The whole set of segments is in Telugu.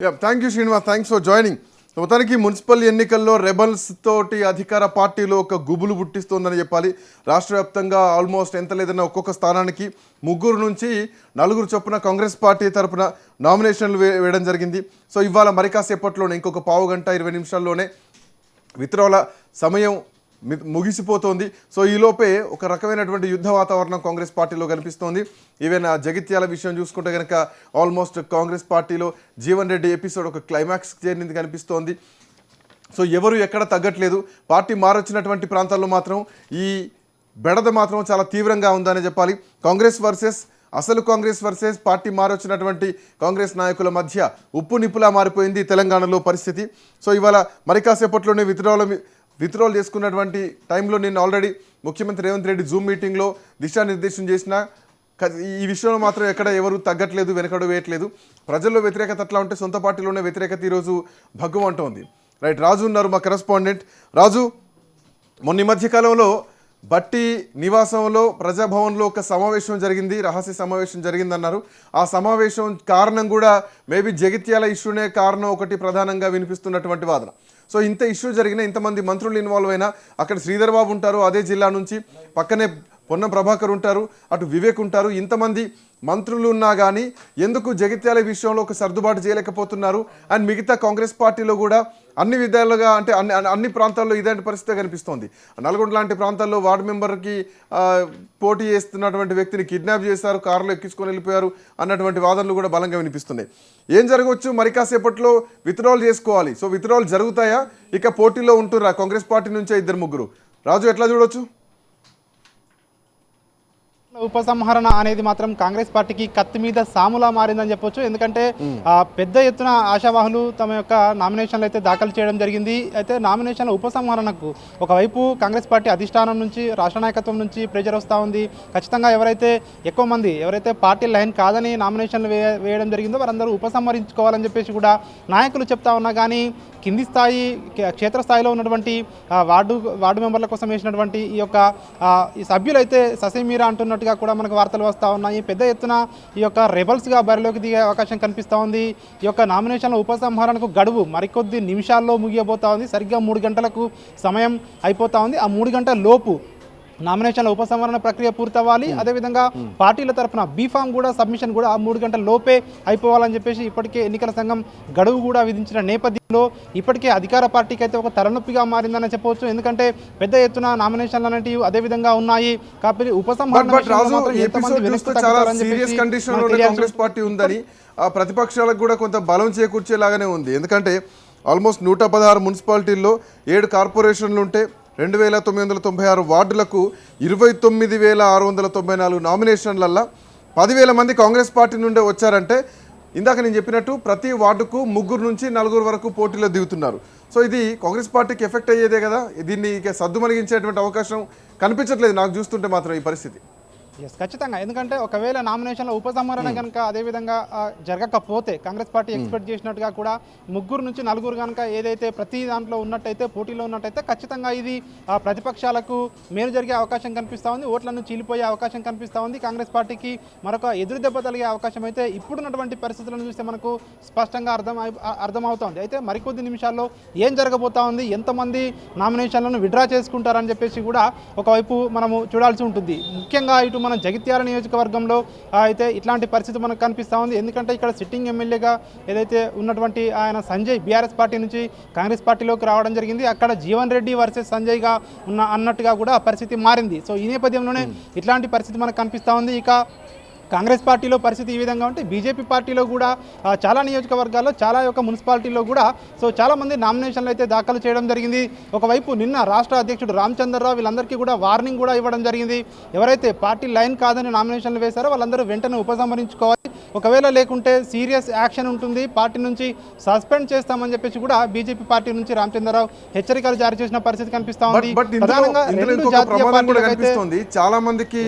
Thank you Srinivas, thanks for joining. మొత్తానికి మున్సిపల్ ఎన్నికల్లో రెబల్స్ తోటి అధికార పార్టీలో ఒక గుబులు పుట్టిస్తోందని చెప్పాలి. రాష్ట్ర వ్యాప్తంగా ఆల్మోస్ట్ ఎంత లేదన్నా ఒక్కొక్క స్థానానికి 3 నుంచి 4 చొప్పున కాంగ్రెస్ పార్టీ తరఫున నామినేషన్లు వేయడం జరిగింది. సో ఇవాళ మరి కాసేపట్లోనే ఇంకొక పావు గంట 20 నిమిషాల్లోనే విత్డ్రాల సమయం ముగిసిపోతోంది. సో ఈలోపే ఒక రకమైనటువంటి యుద్ధ వాతావరణం కాంగ్రెస్ పార్టీలో కనిపిస్తోంది. ఈవెన్ జగిత్యాల విషయం చూసుకుంటే కనుక ఆల్మోస్ట్ కాంగ్రెస్ పార్టీలో జీవన్ రెడ్డి ఎపిసోడ్ ఒక క్లైమాక్స్ చేరింది కనిపిస్తోంది. సో ఎవరు ఎక్కడ తగ్గట్లేదు. పార్టీ మారొచ్చినటువంటి ప్రాంతాల్లో మాత్రం ఈ బెడద మాత్రం చాలా తీవ్రంగా ఉందని చెప్పాలి. అసలు కాంగ్రెస్ వర్సెస్ పార్టీ మారొచ్చినటువంటి కాంగ్రెస్ నాయకుల మధ్య ఉప్పు నిప్పులా మారిపోయింది తెలంగాణలో పరిస్థితి. సో ఇవాళ మరి కాసేపట్లోనే విత్డ్రాల్ చేసుకున్నటువంటి టైంలో నిన్న ఆల్రెడీ ముఖ్యమంత్రి రేవంత్ రెడ్డి జూమ్ మీటింగ్లో దిశానిర్దేశం చేసిన ఈ విషయంలో మాత్రం ఎక్కడ ఎవరు తగ్గట్లేదు, వెనకడు వేయట్లేదు. ప్రజల్లో వ్యతిరేకత అట్లా ఉంటే సొంత పార్టీలోనే వ్యతిరేకత ఈరోజు భగ్గుమంటోంది. రైట్, రాజు ఉన్నారు మా కరెస్పాండెంట్. రాజు, మొన్న మధ్యకాలంలో బట్టి నివాసంలో ప్రజాభవన్లో ఒక సమావేశం జరిగింది, రహస్య సమావేశం జరిగిందన్నారు. ఆ సమావేశం కారణం కూడా మేబీ జగిత్యాల ఇష్యూనే కారణం ఒకటి ప్రధానంగా వినిపిస్తున్నటువంటి వాదన. సో ఇంత ఇష్యూ జరిగిన, ఇంతమంది మంత్రులు ఇన్వాల్వ్ అయినా అక్కడ శ్రీధర్ బాబు ఉంటారు, అదే జిల్లా నుంచి పక్కనే పొన్నం ప్రభాకర్ ఉంటారు, అటు వివేక్ ఉంటారు. ఇంతమంది మంత్రులు ఉన్నా కానీ ఎందుకు జగిత్యాల విషయంలో ఒక సర్దుబాటు చేయలేకపోతున్నారు? అండ్ మిగతా కాంగ్రెస్ పార్టీలో కూడా అన్ని విధాలుగా అంటే అన్ని ప్రాంతాల్లో ఇలాంటి పరిస్థితి కనిపిస్తోంది. నల్గొండ లాంటి ప్రాంతాల్లో వార్డు మెంబర్కి పోటీ చేస్తున్నటువంటి వ్యక్తిని కిడ్నాప్ చేశారు, కారులో ఎక్కించుకొని వెళ్ళిపోయారు అన్నటువంటి వాదనలు కూడా బలంగా వినిపిస్తున్నాయి. ఏం జరగవచ్చు? మరి కాసేపట్లో విత్డ్రాల్ చేసుకోవాలి. సో విత్డ్రాల్ జరుగుతాయా? ఇక పోటీలో ఉంటురా కాంగ్రెస్ పార్టీ నుంచే 2-3? రాజు, ఎట్లా చూడొచ్చు? ఉపసంహరణ అనేది మాత్రం కాంగ్రెస్ పార్టీకి కత్తి మీద సాములా మారిందని చెప్పొచ్చు. ఎందుకంటే పెద్ద ఎత్తున ఆశావాహులు తమ యొక్క నామినేషన్లు అయితే దాఖలు చేయడం జరిగింది. అయితే నామినేషన్ల ఉపసంహరణకు ఒకవైపు కాంగ్రెస్ పార్టీ అధిష్టానం నుంచి, రాష్ట్ర నాయకత్వం నుంచి ప్రెజర్ వస్తూ ఉంది. ఖచ్చితంగా ఎవరైతే పార్టీ లైన్ కాదని నామినేషన్లు వేయడం జరిగిందో వారందరూ ఉపసంహరించుకోవాలని చెప్పేసి కూడా నాయకులు చెప్తా ఉన్నా కానీ కింది స్థాయి, క్షేత్రస్థాయిలో ఉన్నటువంటి వార్డు మెంబర్ల కోసం వేసినటువంటి ఈ సభ్యులు అయితే ససేమీరా అంటున్నట్టుగా కూడా మనకు వార్తలు వస్తూ ఉన్నాయి. పెద్ద ఎత్తున ఈ యొక్క రెబల్స్గా బరిలోకి దిగే అవకాశం కనిపిస్తూ ఉంది. ఈ యొక్క నామినేషన్ల ఉపసంహరణకు గడువు మరికొద్ది నిమిషాల్లో ముగియబోతా ఉంది. సరిగ్గా 3 గంటలకు సమయం అయిపోతా ఉంది. ఆ 3 గంటల లోపు నామినేషన్ల ఉపసంహరణ ప్రక్రియ పూర్తవ్వాలి. అదేవిధంగా పార్టీల తరఫున బీఫామ్ కూడా సబ్మిషన్ కూడా ఆ 3 గంటల లోపే అయిపోవాలని చెప్పేసి ఇప్పటికే ఎన్నికల సంఘం గడువు కూడా విధించిన నేపథ్యంలో ఇప్పటికే అధికార పార్టీకి అయితే ఒక తలనొప్పిగా మారిందని చెప్పవచ్చు. ఎందుకంటే పెద్ద ఎత్తున నామినేషన్లు అనేటివి అదేవిధంగా ఉన్నాయి కాబట్టి ప్రతిపక్షాలకు కూడా కొంత బలం చేకూర్చేలాగానే ఉంది. ఎందుకంటే ఆల్మోస్ట్ 116 మున్సిపాలిటీల్లో 7 కార్పొరేషన్లు ఉంటే 2996 వార్డులకు 29,694 నామినేషన్లల్లో 10,000 మంది కాంగ్రెస్ పార్టీ నుండే వచ్చారంటే ఇందాక నేను చెప్పినట్టు ప్రతి వార్డుకు 3 నుంచి 4 వరకు పోటీలో దిగుతున్నారు. సో ఇది కాంగ్రెస్ పార్టీకి ఎఫెక్ట్ అయ్యేదే కదా. దీన్ని ఇక సద్దుమణిగించేటువంటి అవకాశం కనిపించట్లేదు నాకు చూస్తుంటే మాత్రం ఈ పరిస్థితి. ఖచ్చితంగా. ఎందుకంటే ఒకవేళ నామినేషన్ల ఉపసంహరణ కనుక అదేవిధంగా జరగకపోతే కాంగ్రెస్ పార్టీ ఎక్స్పెక్ట్ చేసినట్టుగా కూడా 3 నుంచి 4 కనుక ఏదైతే ప్రతి దాంట్లో ఉన్నట్టయితే, పోటీలో ఉన్నట్టయితే ఖచ్చితంగా ఇది ప్రతిపక్షాలకు మేలు జరిగే అవకాశం కనిపిస్తూ ఉంది. ఓట్లను చీలిపోయే అవకాశం కనిపిస్తూ ఉంది. కాంగ్రెస్ పార్టీకి మరొక ఎదురు దెబ్బ తగిలే అవకాశం అయితే ఇప్పుడున్నటువంటి పరిస్థితులను చూస్తే మనకు స్పష్టంగా అర్థమవుతోంది. అయితే మరికొద్ది నిమిషాల్లో ఏం జరగబోతా ఉంది, ఎంతమంది నామినేషన్లను విడ్రా చేసుకుంటారని చెప్పేసి కూడా ఒకవైపు మనము చూడాల్సి ఉంటుంది. ముఖ్యంగా ఇటు మన జగిత్యాల నియోజకవర్గంలో అయితే ఇట్లాంటి పరిస్థితి మనకు కనిపిస్తూ ఉంది. ఎందుకంటే ఇక్కడ సిట్టింగ్ ఎమ్మెల్యేగా ఏదైతే ఉన్నటువంటి ఆయన సంజయ్ బీఆర్ఎస్ పార్టీ నుంచి కాంగ్రెస్ పార్టీలోకి రావడం జరిగింది. అక్కడ జీవన్ రెడ్డి వర్సెస్ సంజయ్గా అన్నట్టుగా కూడా పరిస్థితి మారింది. సో ఈ నేపథ్యంలోనే ఇట్లాంటి పరిస్థితి మనకు కనిపిస్తూ ఉంది. ఇక కాంగ్రెస్ పార్టీలో పరిస్థితి ఈ విధంగా ఉంటే బీజేపీ పార్టీలో కూడా చాలా నియోజకవర్గాల్లో, చాలా యొక్క మున్సిపాలిటీల్లో కూడా చాలామంది నామినేషన్లు అయితే దాఖలు చేయడం జరిగింది. ఒకవైపు నిన్న రాష్ట్ర అధ్యక్షుడు రామచంద్రరావు వీళ్ళందరికీ కూడా వార్నింగ్ కూడా ఇవ్వడం జరిగింది. ఎవరైతే పార్టీ లైన్ కాదని నామినేషన్లు వేశారో వాళ్ళందరూ వెంటనే ఉపసంహరించుకోవాలి, ఒకవేళ లేకుంటే సీరియస్ యాక్షన్ ఉంటుంది, పార్టీ నుంచి సస్పెండ్ చేస్తామని చెప్పేసి కూడా బీజేపీ పార్టీ నుంచి రామచంద్రరావు హెచ్చరికలు జారీ చేసిన పరిస్థితి కనిపిస్తూ ఉంది. చాలా మందికి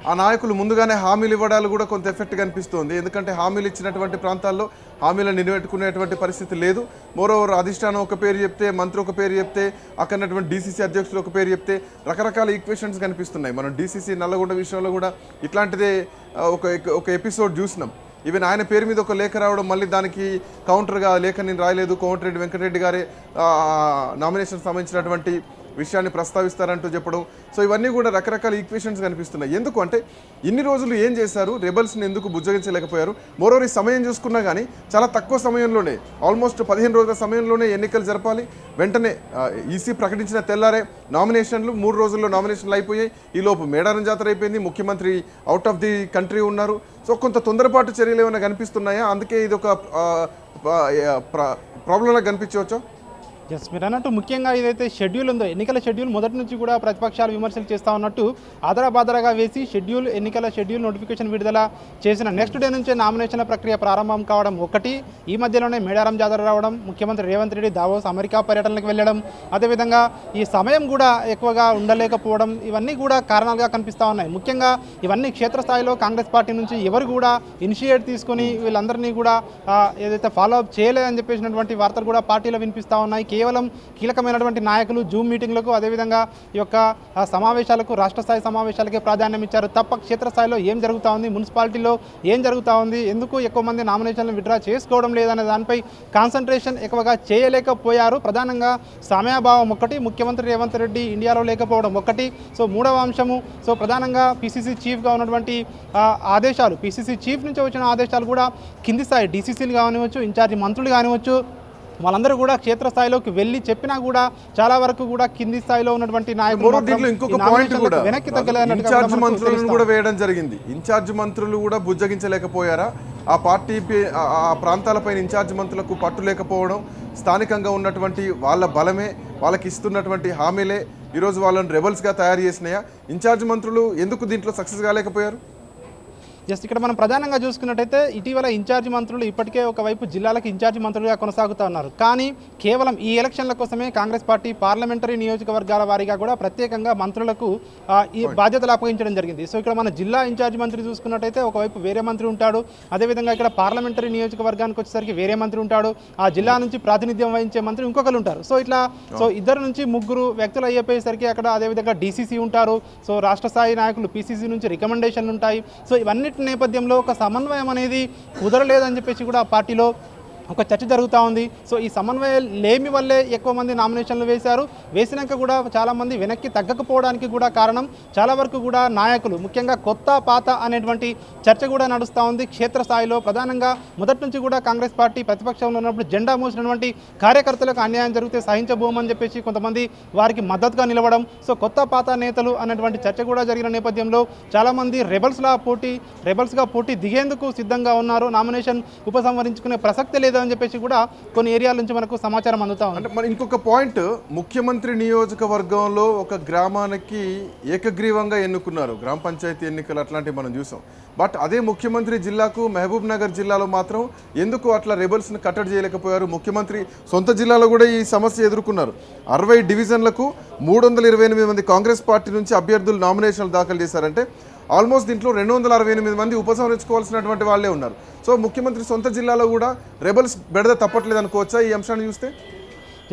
ఆ నాయకులు ముందుగానే హామీలు ఇవ్వడాలు కూడా కొంత ఎఫెక్ట్ కనిపిస్తోంది. ఎందుకంటే హామీలు ఇచ్చినటువంటి ప్రాంతాల్లో హామీలను నిలబెట్టుకునేటువంటి పరిస్థితి లేదు. మోరోవర్ అధిష్టానం ఒక పేరు చెప్తే, మంత్రి ఒక పేరు చెప్తే, అక్కడటువంటి డీసీసీ అధ్యక్షులు ఒక పేరు చెప్తే రకరకాల ఈక్వేషన్స్ కనిపిస్తున్నాయి. మనం డీసీసీ నల్లగొండ విషయంలో కూడా ఇట్లాంటిదే ఒక ఎపిసోడ్ చూసినాం. ఈవెన్ ఆయన పేరు మీద ఒక లేఖ రావడం, మళ్ళీ దానికి కౌంటర్గా లేఖ నేను రాయలేదు, కోమటిరెడ్డి వెంకటరెడ్డి గారే నామినేషన్ సంబంధించినటువంటి విషయాన్ని ప్రస్తావిస్తారంటూ చెప్పడం. సో ఇవన్నీ కూడా రకరకాల ఈక్వేషన్స్ కనిపిస్తున్నాయి. ఎందుకు అంటే ఇన్ని రోజులు ఏం చేశారు, రెబల్స్ని ఎందుకు బుజ్జగించలేకపోయారు? మోరోవర్ ఈ సమయం చూసుకున్నా కానీ చాలా తక్కువ సమయంలోనే, ఆల్మోస్ట్ 15 రోజుల సమయంలోనే ఎన్నికలు జరపాలి. వెంటనే ఈసీ ప్రకటించిన తెల్లారే నామినేషన్లు, 3 రోజుల్లో నామినేషన్లు అయిపోయాయి. ఈలోపు మేడారం జాతర అయిపోయింది, ముఖ్యమంత్రి అవుట్ ఆఫ్ ది కంట్రీ ఉన్నారు. సో కొంత తొందరపాటు చర్యలు ఏమైనా కనిపిస్తున్నాయా? అందుకే ఇది ఒక ప్రాబ్లంలా కనిపించవచ్చా? ఎస్, మీరు అన్నట్టు ముఖ్యంగా ఏదైతే షెడ్యూల్ ఉందో, ఎన్నికల షెడ్యూల్ మొదటి నుంచి కూడా ప్రతిపక్షాలు విమర్శలు చేస్తూ ఉన్నట్టు ఆదరాబాదరాగా వేసి ఎన్నికల షెడ్యూల్ నోటిఫికేషన్ విడుదల చేసిన నెక్స్ట్ డే నుంచే నామినేషన్ల ప్రక్రియ ప్రారంభం కావడం ఒకటి. ఈ మధ్యలోనే మేడారం జాతర రావడం, ముఖ్యమంత్రి రేవంత్ రెడ్డి దావోస్ అమెరికా పర్యటనలకు వెళ్ళడం, అదేవిధంగా ఈ సమయం కూడా ఎక్కువగా ఉండలేకపోవడం, ఇవన్నీ కూడా కారణాలుగా కనిపిస్తూ ఉన్నాయి. ముఖ్యంగా ఇవన్నీ క్షేత్రస్థాయిలో కాంగ్రెస్ పార్టీ నుంచి ఎవరు కూడా ఇనిషియేట్ తీసుకొని వీళ్ళందరినీ కూడా ఏదైతే ఫాలో అప్ చేయలేదని చెప్పేసినటువంటి వార్తలు కూడా పార్టీలో వినిపిస్తూ ఉన్నాయి. కేవలం కీలకమైనటువంటి నాయకులు జూమ్ మీటింగ్లకు, అదేవిధంగా ఈ యొక్క సమావేశాలకు, రాష్ట్ర స్థాయి సమావేశాలకే ప్రాధాన్యం ఇచ్చారు తప్ప క్షేత్రస్థాయిలో ఏం జరుగుతూ ఉంది, మున్సిపాలిటీలో ఏం జరుగుతూ ఉంది, ఎందుకు ఎక్కువ మంది నామినేషన్లు విత్డ్రా చేసుకోవడం లేదనే దానిపై కాన్సన్ట్రేషన్ ఎక్కువగా చేయలేకపోయారు. ప్రధానంగా సమయాభావం ఒకటి, ముఖ్యమంత్రి రేవంత్ రెడ్డి ఇండియాలో లేకపోవడం ఒకటి. సో మూడవ అంశము, సో ప్రధానంగా పిసిసి చీఫ్గా ఉన్నటువంటి ఆదేశాలు, పిసిసి చీఫ్ నుంచి వచ్చిన ఆదేశాలు కూడా కింది స్థాయి డీసీసీలు కానివచ్చు, ఇన్ఛార్జి మంత్రులు కానివచ్చు, వాళ్ళందరూ కూడా క్షేత్రస్థాయిలోకి వెళ్ళి చెప్పినా కూడా చాలా వరకు కూడా కింది స్థాయిలో ఉన్నటువంటి నాయకులు ఇంకొక పాయింట్ కూడా, ఇన్ఛార్జ్ మంత్రులను కూడా వేయడం జరిగింది. ఇన్ఛార్జ్ మంత్రులు కూడా బుజ్జగించలేకపోయారా? ఆ పార్టీ ఆ ప్రాంతాలపైన ఇన్ఛార్జ్ మంత్రులకు పట్టు లేకపోవడం, స్థానికంగా ఉన్నటువంటి వాళ్ళ బలమే, వాళ్ళకి ఇస్తున్నటువంటి హామీలే ఈరోజు వాళ్ళని రెబల్స్గా తయారు చేసినాయా? ఇన్ఛార్జ్ మంత్రులు ఎందుకు దీంట్లో సక్సెస్ కాలేకపోయారు? జస్ట్ ఇక్కడ మనం ప్రధానంగా చూసుకున్నట్టయితే ఇటీవల ఇన్ఛార్జి మంత్రులు ఇప్పటికే ఒకవైపు జిల్లాలకు ఇన్ఛార్జి మంత్రులుగా కొనసాగుతూ ఉన్నారు. కానీ కేవలం ఈ ఎలక్షన్ల కోసమే కాంగ్రెస్ పార్టీ పార్లమెంటరీ నియోజకవర్గాల వారీగా కూడా ప్రత్యేకంగా మంత్రులకు ఈ బాధ్యతలు అప్పగించడం జరిగింది. సో ఇక్కడ మన జిల్లా ఇన్ఛార్జి మంత్రి చూసుకున్నట్టయితే ఒకవైపు వేరే మంత్రి ఉంటాడు, అదేవిధంగా ఇక్కడ పార్లమెంటరీ నియోజకవర్గానికి వచ్చేసరికి వేరే మంత్రి ఉంటాడు, ఆ జిల్లా నుంచి ప్రాతినిధ్యం వహించే మంత్రి ఇంకొకరు ఉంటారు. సో ఇట్లా ఇద్దరు నుంచి ముగ్గురు వ్యక్తులు అయ్యేసరికి అక్కడ అదేవిధంగా డీసీసీ ఉంటారు. సో రాష్ట్ర స్థాయి నాయకులు పీసీసీ నుంచి రికమెండేషన్లు ఉంటాయి. సో ఇవన్నీ నేపథ్యంలో ఒక సమన్వయం అనేది కుదరలేదని చెప్పేసి కూడా పార్టీలో ఒక చర్చ జరుగుతూ ఉంది. సో ఈ సమన్వయం లేమి వల్లే ఎక్కువ మంది నామినేషన్లు వేశారు. వేసినాక కూడా చాలామంది వెనక్కి తగ్గకపోవడానికి కూడా కారణం చాలా వరకు కూడా నాయకులు, ముఖ్యంగా కొత్త పాత అనేటువంటి చర్చ కూడా నడుస్తూ ఉంది క్షేత్రస్థాయిలో. ప్రధానంగా మొదటి నుంచి కూడా కాంగ్రెస్ పార్టీ ప్రతిపక్షంలో ఉన్నప్పుడు జెండా మోసినటువంటి కార్యకర్తలకు అన్యాయం జరిగితే సహించబోమని చెప్పేసి కొంతమంది వారికి మద్దతుగా నిలవడం, సో కొత్త పాత నేతలు అన్నటువంటి చర్చ కూడా జరిగిన నేపథ్యంలో చాలామంది రెబల్స్గా పోటీ దిగేందుకు సిద్ధంగా ఉన్నారు. నామినేషన్ ఉపసంహరించుకునే ప్రసక్తి లేదు అని చెప్పేసి కూడా కొన్ని ఏరియాల నుంచి మనకు సమాచారం అందుతా ఉంది. అంటే మరి ఇంకొక పాయింట్, ముఖ్యమంత్రి నియోజకవర్గంలో ఒక గ్రామానికి ఏకగ్రీవంగా ఎన్నుకున్నారు, గ్రామ పంచాయతీ ఎన్నికలు అట్లాంటివి మనం చూసాం. బట్ అదే ముఖ్యమంత్రి జిల్లాకు, మహబూబ్ నగర్ జిల్లాలో మాత్రం ఎందుకు అట్లా రెబల్స్ని కట్టడి చేయలేకపోయారు? ముఖ్యమంత్రి సొంత జిల్లాలో కూడా ఈ సమస్య ఎదుర్కొన్నారు. 60 డివిజన్లకు 328 మంది కాంగ్రెస్ పార్టీ నుంచి అభ్యర్థులు నామినేషన్లు దాఖలు చేశారంటే ఆల్మోస్ట్ దీంట్లో 268 మంది ఉపసంహరించుకోవాల్సినటువంటి వాళ్ళే ఉన్నారు. సో ముఖ్యమంత్రి సొంత జిల్లాలో కూడా రెబల్స్ బెడద తప్పట్లేదు అనుకోవచ్చా ఈ అంశాన్ని చూస్తే?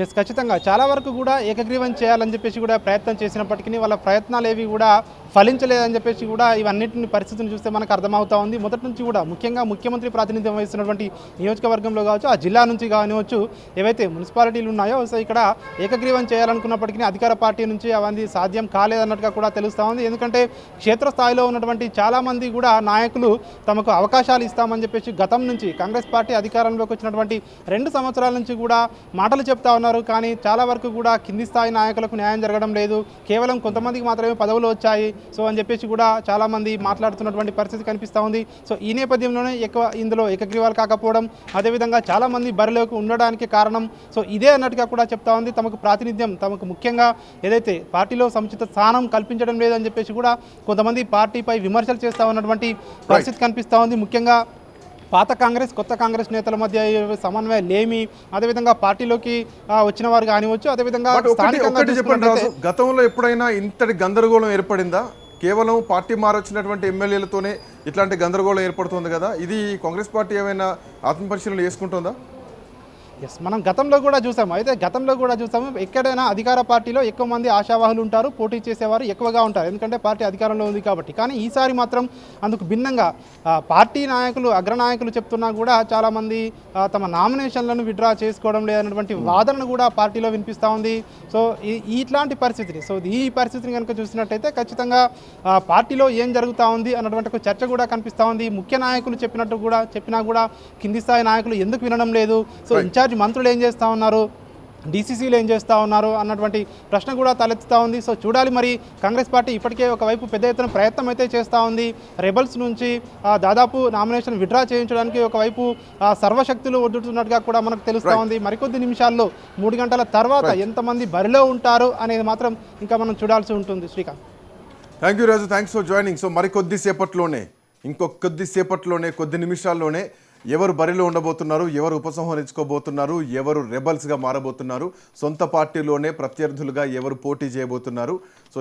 ఎస్, ఖచ్చితంగా చాలా వరకు కూడా ఏకగ్రీవం చేయాలని చెప్పేసి కూడా ప్రయత్నం చేసినప్పటికీ వాళ్ళ ప్రయత్నాలు ఏవి కూడా ఫలించలేదని చెప్పేసి కూడా ఇవన్నింటిని పరిస్థితిని చూస్తే మనకు అర్థమవుతా ఉంది. మొదటి నుంచి కూడా ముఖ్యంగా ముఖ్యమంత్రి ప్రాతినిధ్యం వహిస్తున్నటువంటి నియోజకవర్గంలో కావచ్చు, ఆ జిల్లా నుంచి కానివచ్చు, ఏవైతే మున్సిపాలిటీలు ఉన్నాయో, సో ఇక్కడ ఏకగ్రీవం చేయాలనుకున్నప్పటికీ అధికార పార్టీ నుంచి అవన్నీ సాధ్యం కాలేదన్నట్టుగా కూడా తెలుస్తూ ఉంది. ఎందుకంటే క్షేత్రస్థాయిలో ఉన్నటువంటి చాలామంది కూడా నాయకులు తమకు అవకాశాలు ఇస్తామని చెప్పేసి గతం నుంచి కాంగ్రెస్ పార్టీ అధికారంలోకి వచ్చినటువంటి 2 సంవత్సరాల నుంచి కూడా మాటలు చెప్తా ఉన్నారు. కానీ చాలా వరకు కూడా కింది స్థాయి నాయకులకు న్యాయం జరగడం లేదు, కేవలం కొంతమందికి మాత్రమే పదవులు వచ్చాయి సో అని చెప్పేసి కూడా చాలామంది మాట్లాడుతున్నటువంటి పరిస్థితి కనిపిస్తూ ఉంది. సో ఈ నేపథ్యంలోనే ఇందులో ఏకగ్రీవాలు కాకపోవడం, అదేవిధంగా చాలామంది బరిలోకి ఉండడానికి కారణం సో ఇదే అన్నట్టుగా కూడా చెప్తా ఉంది. తమకు ప్రాతినిధ్యం, తమకు ముఖ్యంగా ఏదైతే పార్టీలో సముచిత స్థానం కల్పించడం లేదని చెప్పేసి కూడా కొంతమంది పార్టీపై విమర్శలు చేస్తూ ఉన్నటువంటి పరిస్థితి కనిపిస్తూ ఉంది. ముఖ్యంగా పాత కాంగ్రెస్, కొత్త కాంగ్రెస్ నేతల మధ్య సమన్వయం లేమి, అదేవిధంగా పార్టీలోకి వచ్చిన వారు కానివచ్చు, అదేవిధంగా గతంలో ఎప్పుడైనా ఇంతటి గందరగోళం ఏర్పడిందా? కేవలం పార్టీ మారొచ్చినటువంటి ఎమ్మెల్యేలతోనే ఇట్లాంటి గందరగోళం ఏర్పడుతుంది కదా, ఇది కాంగ్రెస్ పార్టీ ఏమైనా ఆత్మపరిశీలన చేసుకుంటుందా? ఎస్, మనం గతంలో కూడా చూసాము. అయితే గతంలో కూడా చూసాము, ఎక్కడైనా అధికార పార్టీలో ఎక్కువ మంది ఆశావాహులు ఉంటారు, పోటీ చేసేవారు ఎక్కువగా ఉంటారు, ఎందుకంటే పార్టీ అధికారంలో ఉంది కాబట్టి. కానీ ఈసారి మాత్రం అందుకు భిన్నంగా పార్టీ నాయకులు, అగ్రనాయకులు చెప్తున్నా కూడా చాలామంది తమ నామినేషన్లను విత్డ్రా చేసుకోవడం లేదన్నటువంటి వాదనను కూడా పార్టీలో వినిపిస్తూ ఉంది. సో ఇట్లాంటి పరిస్థితిని, ఈ పరిస్థితిని కనుక చూసినట్టయితే ఖచ్చితంగా పార్టీలో ఏం జరుగుతూ ఉంది అన్నటువంటి ఒక చర్చ కూడా కనిపిస్తూ ఉంది. ముఖ్య నాయకులు చెప్పినా కూడా కింది స్థాయి నాయకులు ఎందుకు వినడం లేదు, సో ఇన్ఛార్జ్ మంత్రులు ఏం చేస్తూ ఉన్నారు, డీసీసీలు ఏం చేస్తూ ఉన్నారు అన్నటువంటి ప్రశ్న కూడా తలెత్తుతూ ఉంది. సో చూడాలి, మరి కాంగ్రెస్ పార్టీ ఇప్పటికే ఒకవైపు పెద్ద ఎత్తున ప్రయత్నం అయితే చేస్తూ ఉంది. రెబల్స్ నుంచి దాదాపు నామినేషన్ విత్డ్రా చేయించడానికి ఒకవైపు సర్వశక్తులు ఒడ్డుతున్నట్టుగా కూడా మనకు తెలుస్తూ ఉంది. మరికొద్ది నిమిషాల్లో 3 గంటల తర్వాత ఎంతమంది బరిలో ఉంటారు అనేది మాత్రం ఇంకా మనం చూడాల్సి ఉంటుంది. Srikanth, thank you Raju, thanks for joining. So కొద్ది నిమిషాల్లోనే ఎవరు బరిలో ఉండబోతున్నారు, ఎవరు ఉపసంహరించుకోబోతున్నారు, ఎవరు రెబల్స్గా మారబోతున్నారు, సొంత పార్టీలోనే ప్రత్యర్థులుగా ఎవరు పోటీ చేయబోతున్నారు. సో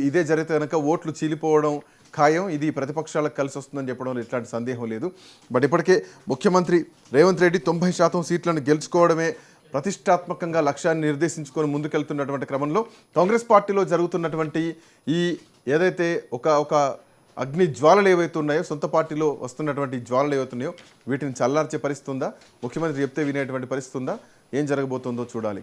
ఇదే జరిగితే కనుక ఓట్లు చీలిపోవడం ఖాయం. ఇది ప్రతిపక్షాలకు కలిసి వస్తుందని చెప్పడంలో ఎట్లాంటి సందేహం లేదు. బట్ ఇప్పటికే ముఖ్యమంత్రి రేవంత్ రెడ్డి 90% సీట్లను గెలుచుకోవడమే ప్రతిష్టాత్మకంగా లక్ష్యాన్ని నిర్దేశించుకొని ముందుకెళ్తున్నటువంటి క్రమంలో కాంగ్రెస్ పార్టీలో జరుగుతున్నటువంటి ఏదైతే ఒక అగ్ని జ్వాలలు ఏవైతే ఉన్నాయో, సొంత పార్టీలో వస్తున్నటువంటి జ్వాలలు ఏవైతే ఉన్నాయో వీటిని చల్లార్చే పరిస్థితి ఉందా, ముఖ్యమంత్రి చెప్తే వినేటువంటి పరిస్థితి ఉందా, ఏం జరగబోతుందో చూడాలి.